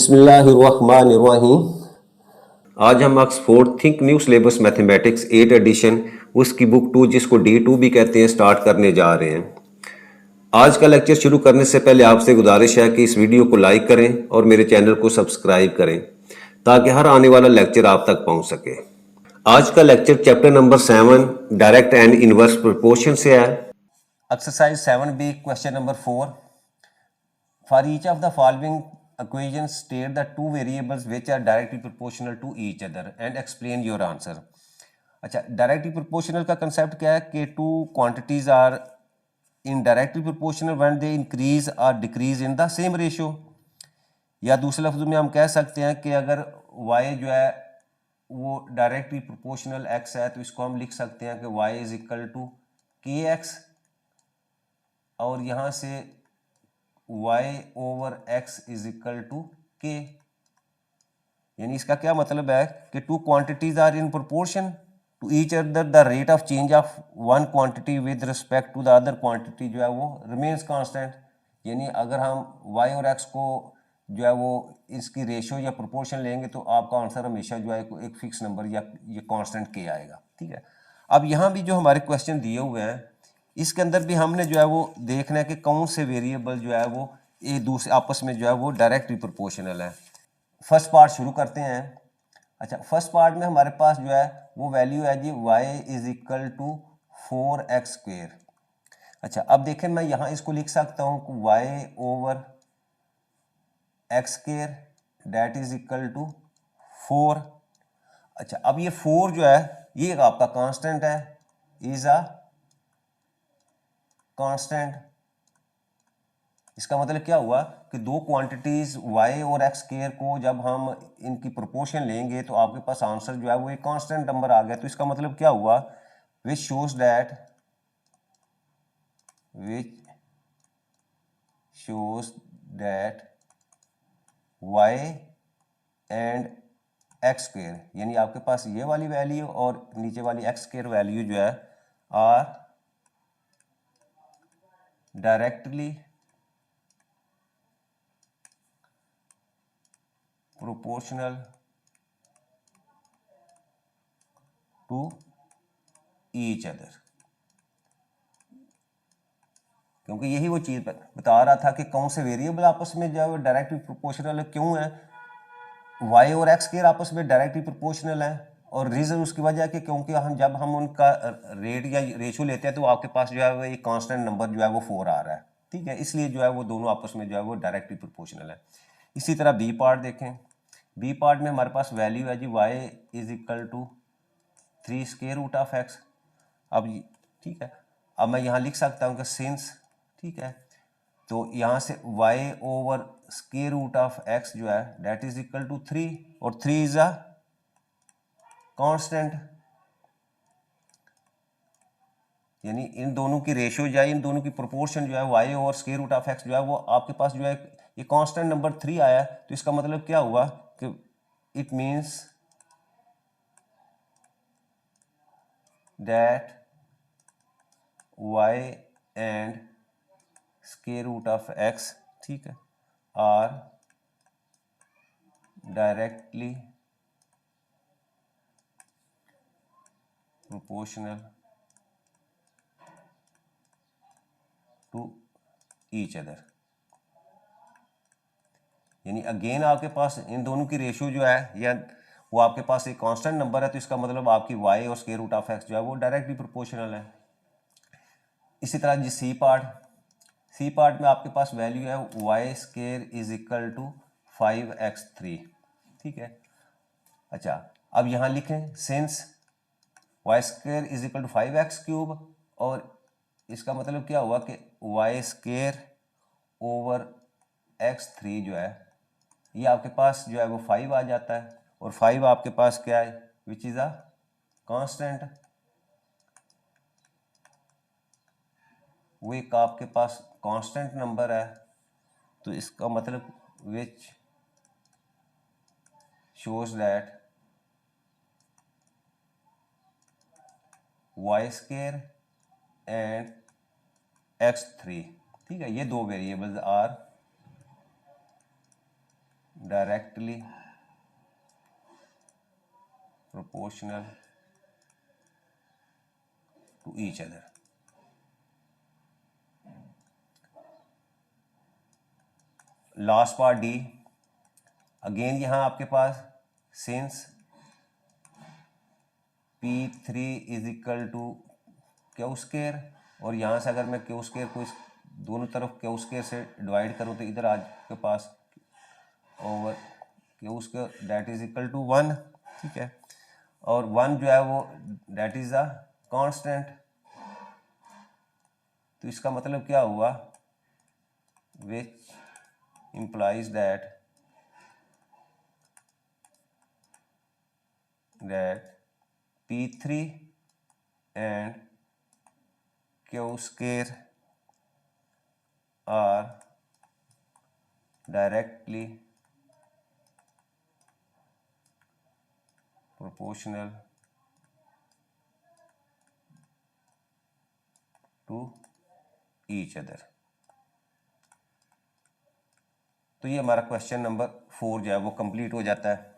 बिस्मिल्लाहिर्रहमानिर्रहीम। आज हम Oxford think new syllabus mathematics 8 edition उसकी बुक 2 जिसको D2 भी कहते हैं स्टार्ट करने जा रहे हैं। आज का लेक्चर शुरू करने से पहले आपसे गुजारिश है कि इस वीडियो को लाइक करें और मेरे चैनल को सब्सक्राइब करें ताकि हर आने वाला लेक्चर आप तक पहुंच सके। आज का lecture chapter number 7 direct and inverse proportion से है। Exercise 7B, question number 4. For each of the following equations, state the two variables which are directly proportional to each other and explain your answer. अच्छा, directly proportional का concept क्या है कि two quantities are indirectly proportional when they increase और decrease in the same ratio. या दूसरे लफ्ज़ों में हम कह सकते हैं कि अगर y जो है वो डायरेक्टली प्रोपोर्शनल x है तो इसको हम लिख सकते हैं कि y is equal to kx, और यहाँ से y over x is equal to k। यानी इसका क्या मतलब है कि two quantities are in proportion to each other, the rate of change of one quantity with respect to the other quantity जो है वो रिमेन्स कांस्टेंट। यानी अगर हम y और x को जो है वो इसकी रेशियो या प्रोपोर्शन लेंगे तो आपका आंसर हमेशा जो है एक फिक्स नंबर या ये कांस्टेंट k आएगा। ठीक है, अब यहाँ भी जो हमारे क्वेश्चन दिए हुए हैं इसके अंदर भी हमने जो है वो देखना है कि कौन से वेरिएबल जो है वो एक दूसरे आपस में जो है वो डायरेक्टली प्रोपोर्शनल है। फर्स्ट पार्ट शुरू करते हैं। अच्छा, फर्स्ट पार्ट में हमारे पास जो है वो वैल्यू है जी y is equal to 4x square. अच्छा, अब देखें मैं यहाँ इसको लिख सकता हूँ y over x square that is equal to 4। अच्छा, अब ये 4 जो है ये आपका कांस्टेंट है, इज अ कांस्टेंट। इसका मतलब क्या हुआ कि दो क्वांटिटीज y और x स्क्वायर को जब हम इनकी प्रोपोर्शन लेंगे तो आपके पास आंसर जो है वो एक कांस्टेंट नंबर आ गया। तो इसका मतलब क्या हुआ, विच shows that y and x square, यानी आपके पास ये वाली वैल्यू और नीचे वाली x स्क्वायर वैल्यू जो है are directly proportional to each other. क्योंकि यही वो चीज बता रहा था कि कौन से वेरिएबल आपस में जो है डायरेक्टली प्रोपोर्शनल है। क्यों है, y और x के आपस में डायरेक्टली प्रोपोर्शनल है, और रीजन उसकी वजह है कि क्योंकि जब हम उनका रेट या रेशियो लेते हैं तो आपके पास जो है वो एक कांस्टेंट नंबर जो है वो 4 आ रहा है। ठीक है, इसलिए जो है वो दोनों आपस में जो है वो डायरेक्टली प्रोपोर्शनल है। इसी तरह बी पार्ट देखें। बी पार्ट में हमारे पास वैल्यू है जी y is equal to 3 square root of x। अब ठीक है, अब मैं यहाँ लिख सकता हूँ कि सिंस, ठीक है, तो यहाँ से y over square root of x जो है डेट इज इक्वल टू 3, और 3 इज अ कांस्टेंट। यानी इन दोनों की रेशियो या इन दोनों की प्रोपोर्शन जो है y over square root of x जो है वो आपके पास जो है ये कांस्टेंट नंबर 3 आया। तो इसका मतलब क्या हुआ कि it means that y and square root of x, ठीक है, are directly proportional to each other. यानी अगेन आपके पास इन दोनों की रेशियो जो है या वो आपके पास एक कांस्टेंट नंबर है, तो इसका मतलब आपकी y और स्क्वायर रूट ऑफ x जो है वो डायरेक्टली प्रोपोर्शनल है। इसी तरह जी सी पार्ट में आपके पास वैल्यू है y square is equal to 5x3। ठीक है, अच्छा, अब यहाँ लिखें since y square is equal to 5x cube, और इसका मतलब क्या हुआ कि y स्क्वायर ओवर x3 जो है ये आपके पास जो है वो 5 आ जाता है, और 5 आपके पास क्या है, विच इज अ कांस्टेंट। वो एक आपके पास कांस्टेंट नंबर है, तो इसका मतलब which shows that y square and x3, ठीक है, ये दो variables are directly proportional to each other. Last part D, again यहाँ आपके पास since P3 is equal to Q square, और यहाँ से अगर मैं क्यू स्केयर को इस दोनों तरफ क्यू स्केयर से डिवाइड करूँ तो इधर आपके पास over Q square that is equal to 1, ठीक है, और 1 जो है वो दैट इज अ कांस्टेंट। तो इसका मतलब क्या हुआ, विच implies that P3 and Q square are directly proportional to each other। तो ये हमारा क्वेश्चन नंबर 4 जो है वो कंप्लीट हो जाता है।